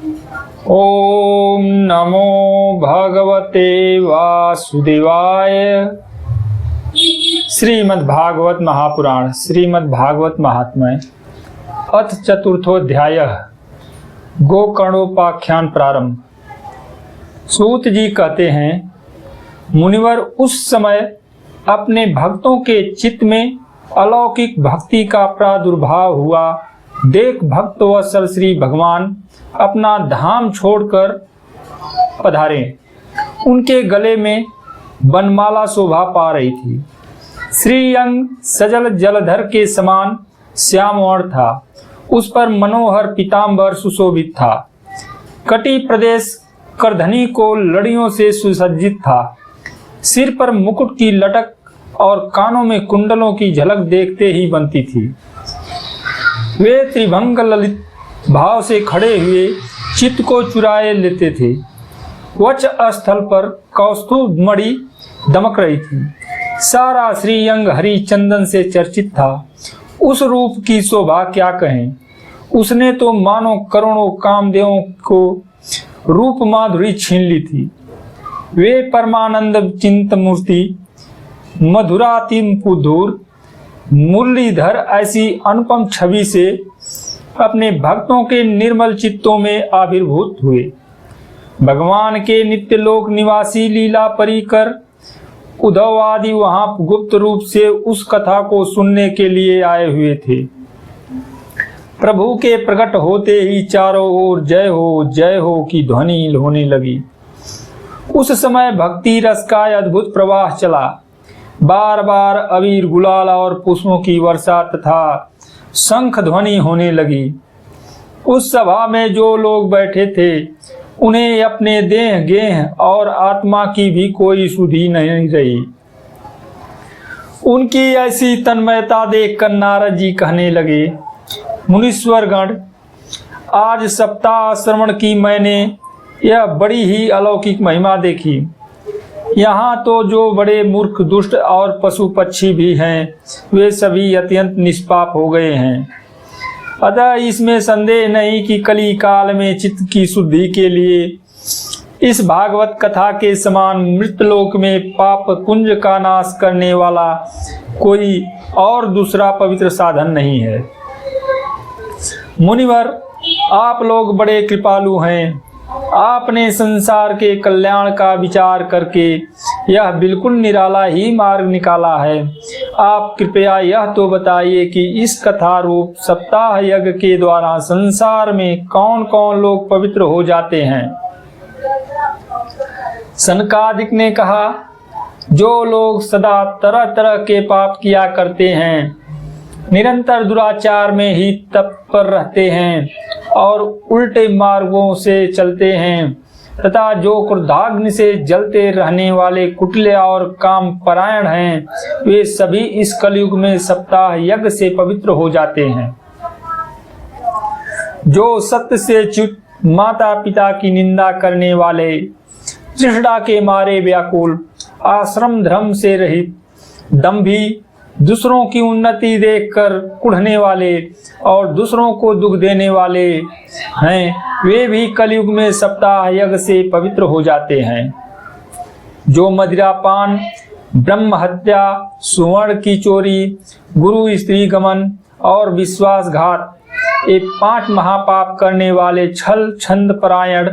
ओम नमो भगवते वासुदेवाय। श्रीमद्भागवत महापुराण श्रीमद्भागवत महात्म्य अथ चतुर्थोध्यायः गोकर्णोपाख्यान प्रारंभ। सूत जी कहते हैं, मुनिवर उस समय अपने भक्तों के चित्त में अलौकिक भक्ति का प्रादुर्भाव हुआ देख भक्त वत्सल श्री भगवान अपना धाम छोड़कर पधारे। उनके गले में बनमाला शोभा पा रही थी। श्रीअंग सजल जलधर के समान श्याम वर्ण था। उस पर मनोहर पीताम्बर सुशोभित था। कटी प्रदेश करधनी को लड़ियों से सुसज्जित था। सिर पर मुकुट की लटक और कानों में कुंडलों की झलक देखते ही बनती थी। वे त्रिभंग ललित भाव से खड़े हुए चित्त को चुराए लेते थे। वक्ष स्थल पर कौस्तुभ मणि दमक रही थी। सारा श्रीअंग हरि चंदन से चर्चित था। उस रूप की शोभा क्या कहें। उसने तो मानो करोड़ों कामदेवों को रूप माधुरी छीन ली थी। वे परमानंद चिंत मूर्ति मधुरातिम पुधुर मुरलीधर ऐसी अनुपम छवि से अपने भक्तों के निर्मल चित्तों में आविर्भूत हुए। भगवान के नित्य लोक निवासी लीला परिकर उद्धव आदि वहां गुप्त रूप से उस कथा को सुनने के लिए आए हुए थे। प्रभु के प्रकट होते ही चारों ओर जय हो की ध्वनि होने लगी। उस समय भक्ति रस का अद्भुत प्रवाह चला। बार बार अबीर गुलाल और पुष्पों की वर्षा तथा शंख ध्वनि होने लगी। उस सभा में जो लोग बैठे थे उन्हें अपने देह गेह और आत्मा की भी कोई सुधि नहीं रही। उनकी ऐसी तन्मयता देखकर नारद जी कहने लगे, मुनीश्वर गण, आज सप्ताह श्रवण की मैंने यह बड़ी ही अलौकिक महिमा देखी। यहाँ तो जो बड़े मूर्ख दुष्ट और पशु पक्षी भी हैं वे सभी अत्यंत निष्पाप हो गए हैं। अतः इसमें संदेह नहीं कि कली काल में चित्त की शुद्धि के लिए इस भागवत कथा के समान मृतलोक में पाप पुंज का नाश करने वाला कोई और दूसरा पवित्र साधन नहीं है। मुनिवर, आप लोग बड़े कृपालु हैं। आपने संसार के कल्याण का विचार करके यह बिल्कुल निराला ही मार्ग निकाला है। आप कृपया यह तो बताइए कि इस कथा रूप सप्ताह यज्ञ के द्वारा संसार में कौन कौन लोग पवित्र हो जाते हैं। सनकादिक ने कहा, जो लोग सदा तरह तरह के पाप किया करते हैं, निरंतर दुराचार में ही तत्पर रहते हैं और उल्टे मार्गों से चलते हैं तथा जो क्रोधाग्नि से जलते रहने वाले कुटिल और काम परायण हैं, वे सभी इस कलयुग में सप्ताह यज्ञ से पवित्र हो जाते हैं। जो सत्य से च्युत माता पिता की निंदा करने वाले, तृष्णा के मारे व्याकुल, आश्रम धर्म से रहित, दंभी, दूसरों की उन्नति देखकर कुढ़ने वाले और दूसरों को दुख देने वाले हैं, वे भी कलयुग में सप्ताह यज्ञ से पवित्र हो जाते हैं। जो मदिरापान, ब्रह्म हत्या, सुवर्ण की चोरी, गुरु स्त्री गमन और विश्वासघात, ये 5 महापाप करने वाले, छल छंद परायण,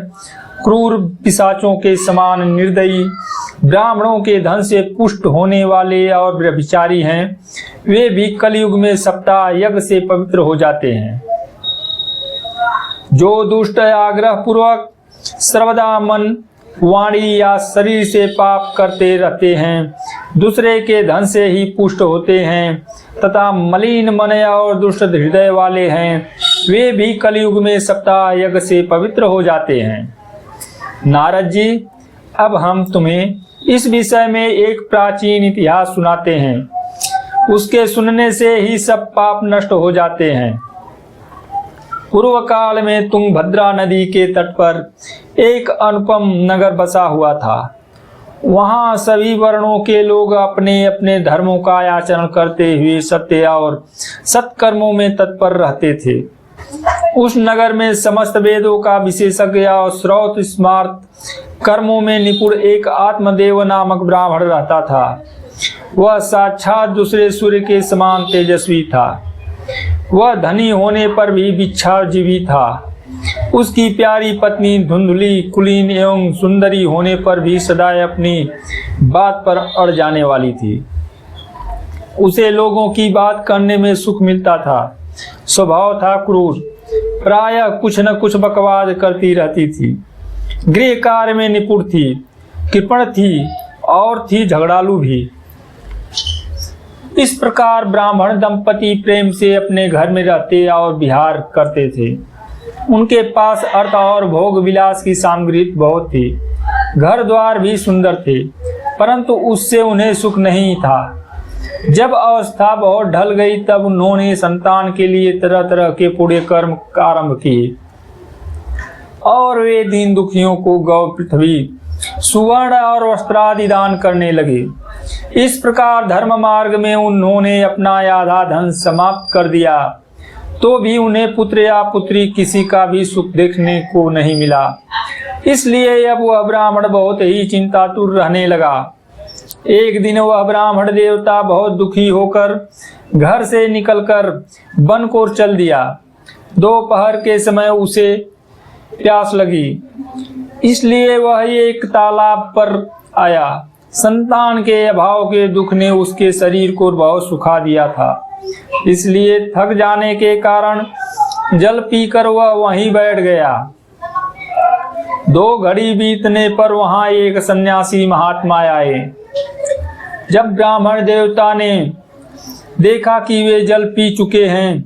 क्रूर पिशाचों के समान निर्दयी, ब्राह्मणों के धन से पुष्ट होने वाले और व्यभिचारी हैं, वे भी कलयुग में सप्ताह यज्ञ से पवित्र हो जाते हैं। जो दुष्ट आग्रह पूर्वक सर्वदा मन, वाणी या शरीर से पाप करते रहते हैं, दूसरे के धन से ही पुष्ट होते हैं तथा मलिन मन और दुष्ट हृदय वाले हैं, वे भी कलयुग में सप्ताह यज्ञ से पवित्र हो जाते हैं। नारद जी, अब हम तुम्हें इस विषय में एक प्राचीन इतिहास सुनाते हैं। उसके सुनने से ही सब पाप नष्ट हो जाते हैं। पूर्व काल में तुंगभद्रा नदी के तट पर एक अनुपम नगर बसा हुआ था। वहां सभी वर्णों के लोग अपने अपने धर्मों का आचरण करते हुए सत्य और सत्कर्मों में तत्पर रहते थे। उस नगर में समस्त वेदों का विशेषज्ञ और श्रौत स्मार्त कर्मों में निपुण एक आत्मदेव नामक ब्राह्मण रहता था। वह साक्षात दूसरे सूर्य के समान तेजस्वी था। वह धनी होने पर भी भिक्षाजीवी था। उसकी प्यारी पत्नी धुंधली, कुलीन एवं सुंदरी होने पर भी सदा अपनी बात पर अड़ जाने वाली थी। उसे लोगों की बात करने में सुख मिलता था। स्वभाव था क्रूर, प्रायः कुछ न कुछ बकवास करती रहती थी। गृह कार्य में निपुण थी, कृपण थी और थी झगड़ालू भी। इस प्रकार ब्राह्मण दंपति प्रेम से अपने घर में रहते और विहार करते थे। उनके पास अर्थ और भोग विलास की सामग्री बहुत थी। घर द्वार भी सुंदर थे, परंतु उससे उन्हें सुख नहीं था। जब अवस्था बहुत ढल गई तब उन्होंने संतान के लिए तरह तरह के पुण्य कर्म आरंभ किए और वे दीन दुखियों को गौ, पृथ्वी, सुवर्ण और वस्त्रादि दान करने लगे। इस प्रकार धर्म मार्ग में उन्होंने अपना आधा धन समाप्त कर दिया, तो भी उन्हें पुत्र या पुत्री किसी का भी सुख देखने को नहीं मिला। इसलिए अब वह ब्राह्मण बहुत ही चिंतातुर रहने लगा। एक दिन वह ब्राह्मण देवता बहुत दुखी होकर घर से निकलकर वन को चल दिया। दोपहर के समय उसे प्यास लगी, इसलिए वह एक तालाब पर आया। संतान के अभाव के दुख ने उसके शरीर को बहुत सुखा दिया था, इसलिए थक जाने के कारण जल पीकर वह वहीं बैठ गया। 2 घड़ी बीतने पर वहां एक सन्यासी महात्मा आए। जब ब्राह्मण देवता ने देखा कि वे जल पी चुके हैं,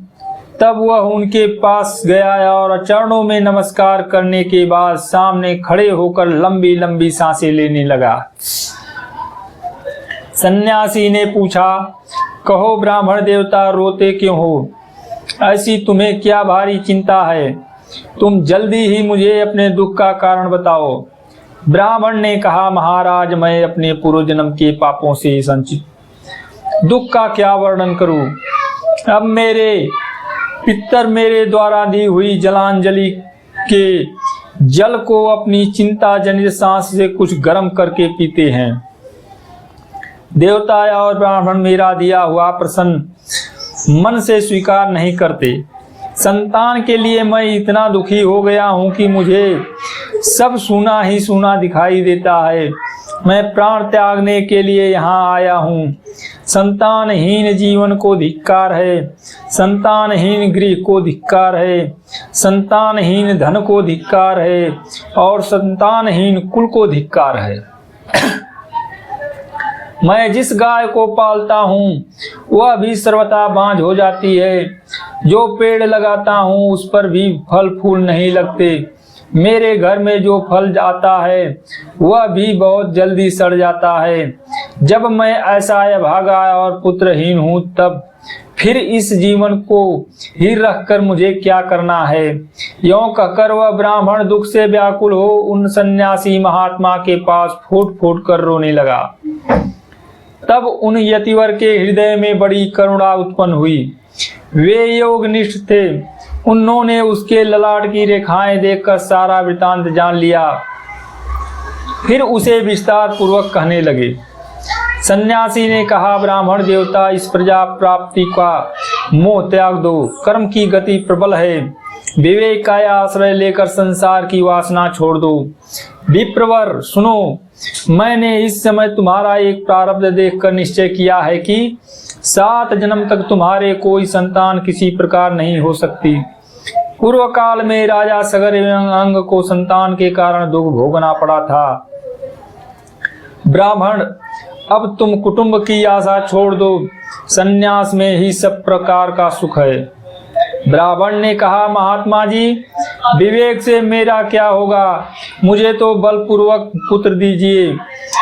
तब वह उनके पास गया और चरणों में नमस्कार करने के बाद सामने खड़े होकर लंबी लंबी सांसें लेने लगा। सन्यासी ने पूछा, कहो ब्राह्मण देवता, रोते क्यों हो? ऐसी तुम्हें क्या भारी चिंता है? तुम जल्दी ही मुझे अपने दुख का कारण बताओ। ब्राह्मण ने कहा, महाराज, मैं अपने पूर्व जन्म के पापों से संचित दुख का क्या वर्णन करूं? अब मेरे पितर मेरे द्वारा दी हुई जलांजलि के जल को अपनी चिंता जनित सांस से कुछ गर्म करके पीते हैं। देवता और ब्राह्मण मेरा दिया हुआ प्रसन्न मन से स्वीकार नहीं करते। संतान के लिए मैं इतना दुखी हो गया हूँ कि मुझे सब सूना ही सूना दिखाई देता है। मैं प्राण त्यागने के लिए यहाँ आया हूँ। संतानहीन जीवन को धिक्कार है, संतानहीन गृह को धिक्कार है, संतानहीन धन को धिक्कार है और संतानहीन कुल को धिक्कार है। मैं जिस गाय को पालता हूँ वह भी सर्वथा बांझ हो जाती है। जो पेड़ लगाता हूँ उस पर भी फल फूल नहीं लगते। मेरे घर में जो फल आता है वह भी बहुत जल्दी सड़ जाता है। जब मैं ऐसा अभागा और पुत्रहीन हूँ, तब फिर इस जीवन को ही रखकर मुझे क्या करना है? यों कहकर वह ब्राह्मण दुख से व्याकुल हो उन सन्यासी महात्मा के पास फूट फूट कर रोने लगा। तब उन यतिवर के हृदय में बड़ी करुणा उत्पन्न हुई। वे योगनिष्ठ थे। उन्होंने उसके ललाट की रेखाएं देखकर सारा वृतांत जान लिया। फिर उसे विस्तार पूर्वक कहने लगे। सन्यासी ने कहा, ब्राह्मण देवता, इस प्रजा प्राप्ति का मोह त्याग दो। कर्म की गति प्रबल है। विवेक का आश्रय लेकर संसार की वासना छोड़ दो। विप्रवर सुनो, मैंने इस समय तुम्हारा एक प्रारब्ध देखकर निश्चय किया है कि 7 जन्म तक तुम्हारे कोई संतान किसी प्रकार नहीं हो सकती। पूर्व काल में राजा सगर एवं अंग को संतान के कारण दुख भोगना पड़ा था। ब्राह्मण, अब तुम कुटुंब की आशा छोड़ दो। संन्यास में ही सब प्रकार का सुख है। ब्राह्मण ने कहा, महात्मा जी, विवेक से मेरा क्या होगा? मुझे तो बलपूर्वक पुत्र दीजिए,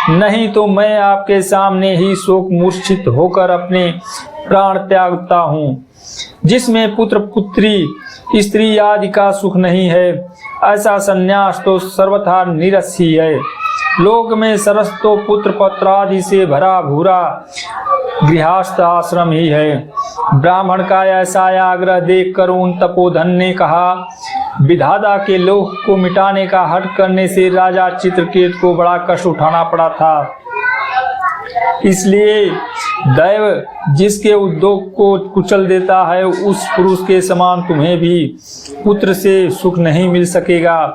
नहीं तो मैं आपके सामने ही शोक मूर्छित होकर अपने प्राण त्यागता हूँ। जिसमें पुत्र पुत्री स्त्री आदि का सुख नहीं है, ऐसा संन्यास तो सर्वथा निरस ही है। लोक में सरस तो पुत्र पत्रादि से भरा भूरा गृहस्थ आश्रम ही है। ब्राह्मण का ऐसा आग्रह देखकर उन तपोधन ने कहा, विधाता के लोक को मिटाने का हठ करने से राजा चित्रकेतु को बड़ा कष्ट उठाना पड़ा था। इसलिए दैव जिसके उद्योग को कुचल देता है, उस पुरुष के समान तुम्हें भी पुत्र से सुख नहीं मिल सकेगा।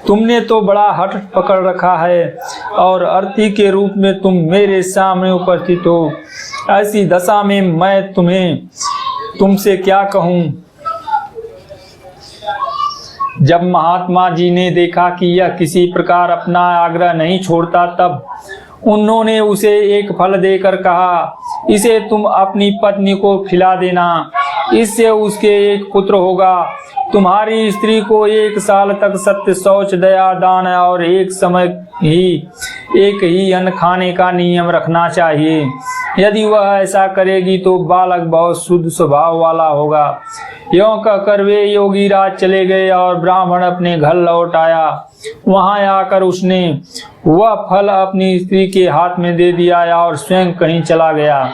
तुमने तो बड़ा हठ पकड़ रखा है और अर्थी के रूप में तुम मेरे सामने उपस्थित हो। ऐसी दशा में मैं तुमसे क्या कहूँ। जब महात्मा जी ने देखा कि यह किसी प्रकार अपना आग्रह नहीं छोड़ता, तब उन्होंने उसे एक फल देकर कहा, इसे तुम अपनी पत्नी को खिला देना, इससे उसके एक पुत्र होगा। तुम्हारी स्त्री को 1 साल तक सत्य, शौच, दया, दान और एक ही अन्न खाने का नियम रखना चाहिए। यदि वह ऐसा करेगी तो बालक बहुत शुद्ध स्वभाव वाला होगा। यों कहकर वे योगी राज चले गए और ब्राह्मण अपने घर लौट आया। वहां आकर उसने वह फल अपनी स्त्री के हाथ में दे दिया और स्वयं कहीं चला गया।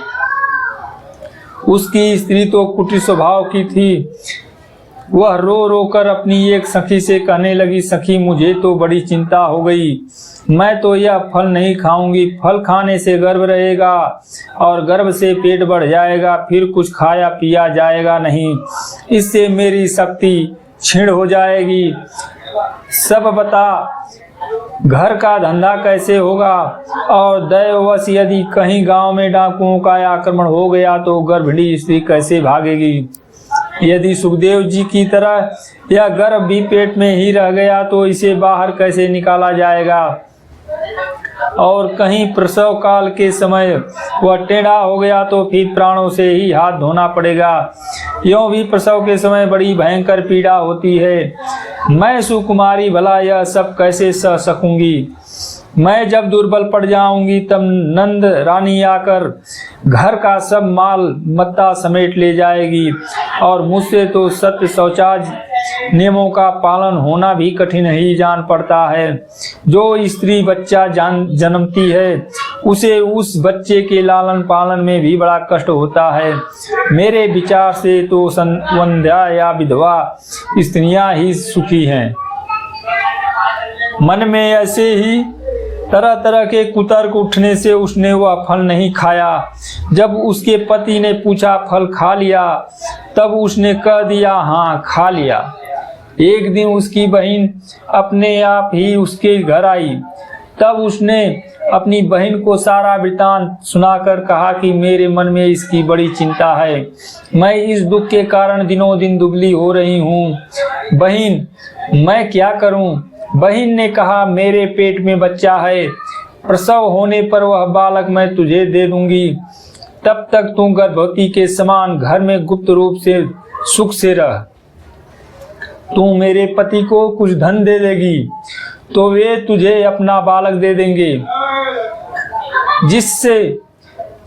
उसकी स्त्री तो कुटिल स्वभाव की थी। वह रो रो कर अपनी एक सखी से कहने लगी, सखी मुझे तो बड़ी चिंता हो गई। मैं तो यह फल नहीं खाऊंगी। फल खाने से गर्भ रहेगा और गर्भ से पेट बढ़ जाएगा, फिर कुछ खाया पिया जाएगा नहीं। इससे मेरी शक्ति क्षीण हो जाएगी। सब बता, घर का धंधा कैसे होगा? और दैववश यदि कहीं गांव में डाकुओं का आक्रमण हो गया तो गर्भिणी स्त्री कैसे भागेगी? यदि सुखदेव जी की तरह यह गर्भ भी पेट में ही रह गया तो इसे बाहर कैसे निकाला जाएगा? और कहीं प्रसव काल के समय वह टेढ़ा हो गया तो फिर प्राणों से ही हाथ धोना पड़ेगा। यों भी प्रसव के समय बड़ी भयंकर पीड़ा होती है। मैं सुकुमारी भला यह सब कैसे सह सकूंगी? मैं जब दुर्बल पड़ जाऊंगी तब नंद रानी आकर घर का सब माल मत्ता समेट ले जाएगी और मुझसे तो सत्य शौचाज नियमों का पालन होना भी कठिन ही जान पड़ता है। जो स्त्री बच्चा जन्मती है उसे उस बच्चे के लालन पालन में भी बड़ा कष्ट होता है। मेरे विचार से तो संध्या या विधवा स्त्रियां ही सुखी हैं। मन में ऐसे ही तरह तरह के कुतर्क उठने से उसने वह फल नहीं खाया। जब उसके पति ने पूछा फल खा लिया, तब उसने कह दिया हाँ खा लिया। एक दिन उसकी बहन अपने आप ही उसके घर आई। तब उसने अपनी बहन को सारा वृतांत सुनाकर कहा कि मेरे मन में इसकी बड़ी चिंता है। मैं इस दुख के कारण दिनों दिन दुबली हो रही हूँ। बहन मैं क्या करूँ? बहन ने कहा, मेरे पेट में बच्चा है, प्रसव होने पर वह बालक मैं तुझे दे दूंगी। तब तक तू गर्भवती के समान घर में गुप्त रूप से सुख से रह। तू मेरे पति को कुछ धन दे देगी तो वे तुझे अपना बालक दे देंगे, जिससे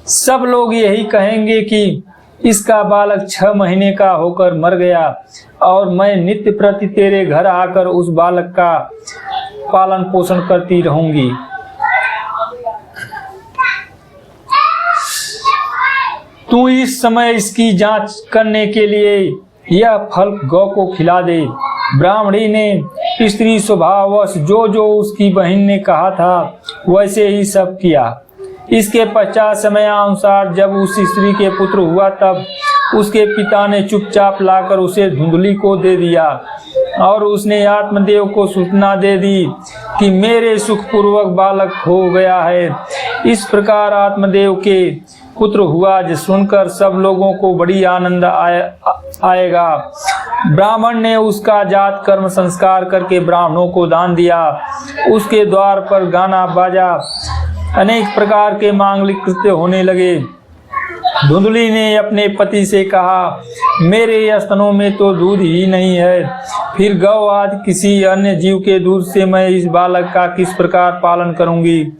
सब लोग यही कहेंगे कि इसका बालक 6 महीने का होकर मर गया और मैं नित्य प्रति तेरे घर आकर उस बालक का पालन पोषण करती रहूंगी। तू इस समय इसकी जांच करने के लिए यह फल गौ को खिला दे। ब्राह्मणी ने स्त्री स्वभाववश जो जो उसकी बहन ने कहा था वैसे ही सब किया। इसके पश्चात समयानुसार जब उस स्त्री के पुत्र हुआ, तब उसके पिता ने चुपचाप लाकर उसे धुंधली को दे दिया और उसने आत्मदेव को सूचना दे दी कि मेरे सुखपूर्वक बालक हो गया है। इस प्रकार आत्मदेव के पुत्र हुआ, जो सुनकर सब लोगों को बड़ी आनंद आएगा। ब्राह्मण ने उसका जात कर्म संस्कार करके ब्राह्मणों को दान दिया। उसके द्वार पर गाना बाजा अनेक प्रकार के मांगलिक कृत्य होने लगे। धुंधली ने अपने पति से कहा, मेरे स्तनों में तो दूध ही नहीं है, फिर गौ आदि किसी अन्य जीव के दूध से मैं इस बालक का किस प्रकार पालन करूंगी?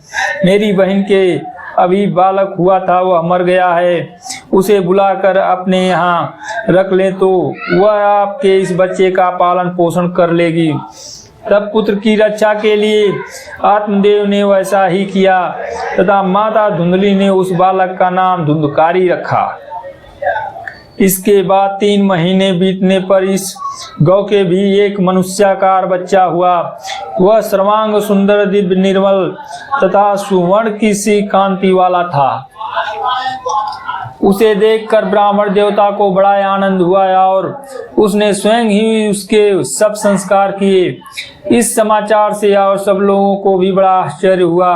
मेरी बहन के अभी बालक हुआ था, वह मर गया है। उसे बुलाकर अपने यहाँ रख ले तो वह आपके इस बच्चे का पालन पोषण कर लेगी। तब पुत्र की रक्षा के लिए आत्मदेव ने वैसा ही किया तथा माता धुंधली ने उस बालक का नाम धुंधकारी रखा। इसके बाद 3 महीने बीतने पर इस गौ के भी एक मनुष्याकार बच्चा हुआ। वह सर्वांग सुंदर, दिव्य, निर्मल तथा सुवर्ण की सी कांति वाला था। उसे देखकर ब्राह्मण देवता को बड़ा आनंद हुआ और उसने स्वयं ही उसके सब संस्कार किए। इस समाचार से और सब लोगों को भी बड़ा आश्चर्य हुआ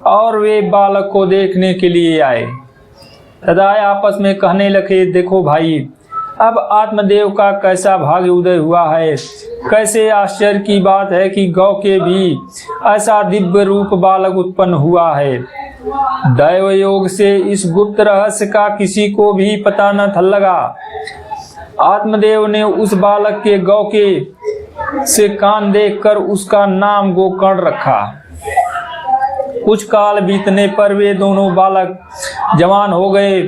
और वे बालक को देखने के लिए आए तथा आपस में कहने लगे, देखो भाई, अब आत्मदेव का कैसा भाग्य उदय हुआ है। कैसे आश्चर्य की बात है कि गौ के भी ऐसा दिव्य रूप बालक उत्पन्न हुआ है। दैव योग से इस गुप्त रहस्य का किसी को भी पता न था लगा। आत्मदेव ने उस बालक के गौ के से कान देखकर उसका नाम गोकर्ण रखा। कुछ काल बीतने पर वे दोनों बालक जवान हो गए।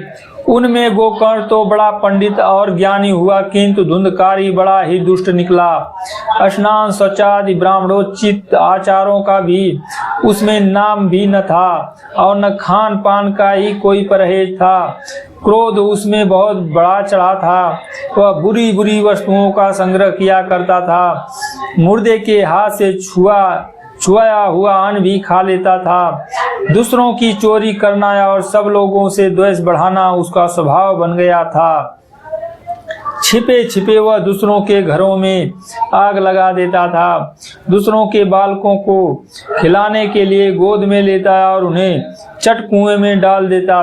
उनमें गोकर्ण तो बड़ा पंडित और ज्ञानी हुआ, किंतु धुंधकारी बड़ा ही दुष्ट निकला। स्नान शौचादि ब्राह्मणोचित आचारों का भी उसमें नाम भी न था और न खान पान का ही कोई परहेज था। क्रोध उसमें बहुत बड़ा चढ़ा था। वह बुरी बुरी वस्तुओं का संग्रह किया करता था। मुर्दे के हाथ से छुआया हुआ अन्न भी खा लेता था। दूसरों की चोरी करना और सब लोगों से द्वेष बढ़ाना उसका स्वभाव बन गया था। छिपे छिपे वह दूसरों के घरों में आग लगा देता था। दूसरों के बालकों को खिलाने के लिए गोद में लेता और उन्हें चट कुएं में डाल देता।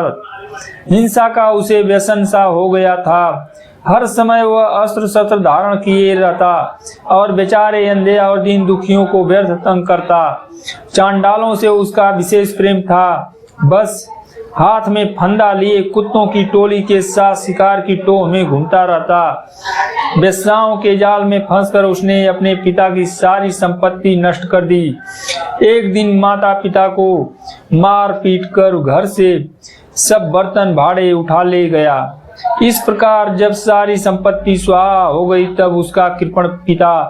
हिंसा का उसे व्यसन सा हो गया था। हर समय वह अस्त्र शस्त्र धारण किए रहता और बेचारे अंधे और दीन दुखियों को व्यर्थ तंग करता। चांडालों से उसका विशेष प्रेम था। बस हाथ में फंदा लिए कुत्तों की टोली के साथ शिकार की टोह में घूमता रहता। वेश्याओं के जाल में फंसकर उसने अपने पिता की सारी संपत्ति नष्ट कर दी। एक दिन माता पिता को मार पीट कर घर से सब बर्तन भाड़े उठा ले गया। इस प्रकार जब सारी संपत्ति स्वाहा हो गई तब उसका कृपण पिता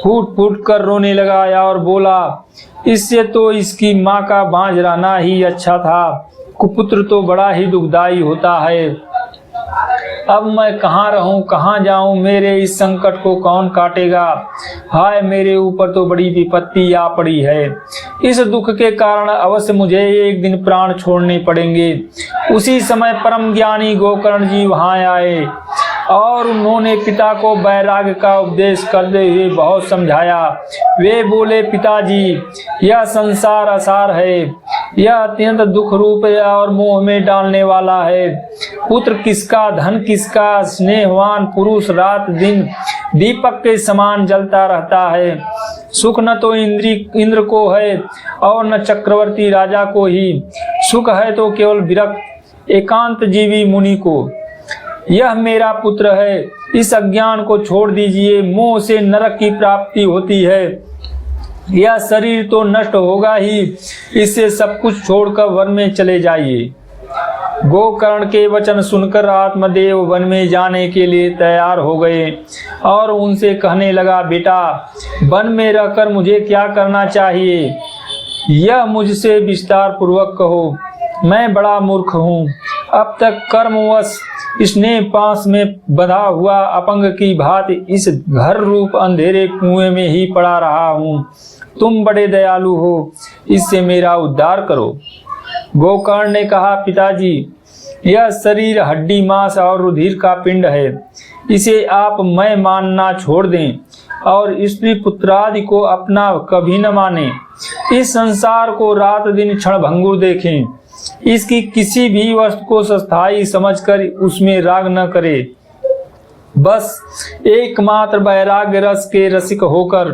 फूट फूट कर रोने लगा और बोला, इससे तो इसकी माँ का बांझ रहना ही अच्छा था। कुपुत्र तो बड़ा ही दुखदाई होता है। अब मैं कहाँ रहूं, कहाँ जाऊं, मेरे इस संकट को कौन काटेगा। हाय, मेरे ऊपर तो बड़ी विपत्ति आ पड़ी है। इस दुख के कारण अवश्य मुझे एक दिन प्राण छोड़ने पड़ेंगे। उसी समय परम ज्ञानी गोकर्ण जी वहां आए और उन्होंने पिता को वैराग्य का उपदेश करते हुए बहुत समझाया। वे बोले, पिताजी, यह संसार असार है, यह अत्यंत दुख रूप और मोह में डालने वाला है। पुत्र किसका, धन किसका, स्नेहवान पुरुष रात दिन दीपक के समान जलता रहता है। सुख न तो इंद्र को है और न चक्रवर्ती राजा को ही। सुख है तो केवल विरक्त एकांत जीवी मुनि को। यह मेरा पुत्र है, इस अज्ञान को छोड़ दीजिए। मोह से नरक की प्राप्ति होती है। यह शरीर तो नष्ट होगा ही, इससे सब कुछ छोड़कर वन में चले जाइए। गोकर्ण के वचन सुनकर आत्मदेव वन में जाने के लिए तैयार हो गए और उनसे कहने लगा, बेटा, वन में रहकर मुझे क्या करना चाहिए, यह मुझसे विस्तार पूर्वक कहो। मैं बड़ा मूर्ख हूँ। अब तक कर्मवश स्नेह पास में बंधा हुआ अपंग की भांति इस घर रूप अंधेरे कुएं में ही पड़ा रहा हूँ। तुम बड़े दयालु हो, इससे मेरा उद्धार करो। गोकर्ण ने कहा, पिताजी, यह शरीर हड्डी मांस और रुधिर का पिंड है। इसे आप मैं मानना छोड़ दें और स्त्री पुत्रादि को अपना कभी न माने। इस संसार को रात दिन क्षणभंगुर देखें। इसकी किसी भी वस्तु को स्थायी समझकर उसमें राग न करे। बस एकमात्र वैराग्य रस के रसिक होकर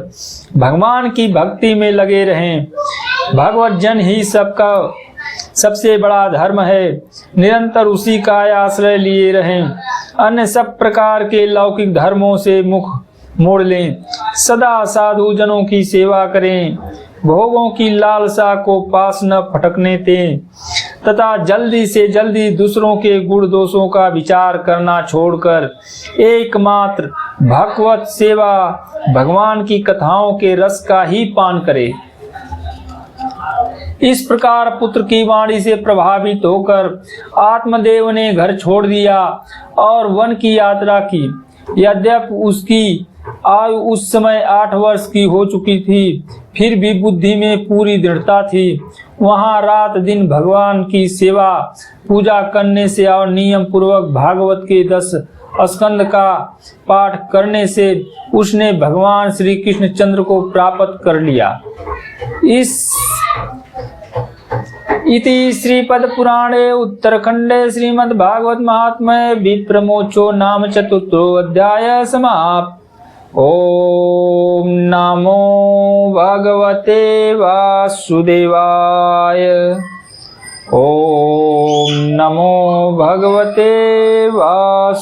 भगवान की भक्ति में लगे रहें। भगवत जन ही सबका सबसे बड़ा धर्म है। निरंतर उसी का आश्रय लिए रहें। अन्य सब प्रकार के लौकिक धर्मों से मुख मोड़ लें। सदा साधु जनों की सेवा करें। भोगों की लालसा को पास न फटकने दें तथा जल्दी से जल्दी दूसरों के गुण दोषों का विचार करना छोड़कर एकमात्र भगवत सेवा, भगवान की कथाओं के रस का ही पान करें। इस प्रकार पुत्र की वाणी से प्रभावित होकर आत्मदेव ने घर छोड़ दिया और वन की यात्रा की। यद्यपि उसकी आयु उस समय 8 वर्ष की हो चुकी थी, फिर भी बुद्धि में पूरी दृढ़ता थी। वहां रात दिन भगवान की सेवा पूजा करने से और नियम पूर्वक भागवत के 10 स्कंद का पाठ करने से उसने भगवान श्री कृष्णचंद्र को प्राप्त कर लिया। इति श्रीपद पुराणे उत्तरखंडे श्रीमद्भागवत महात्म्ये विप्रमोचो नाम चतुर्थो अध्याय समाप्त। ओम नमो भगवते वासुदेवाय। ओम नमो भगवते वासुदेवाय।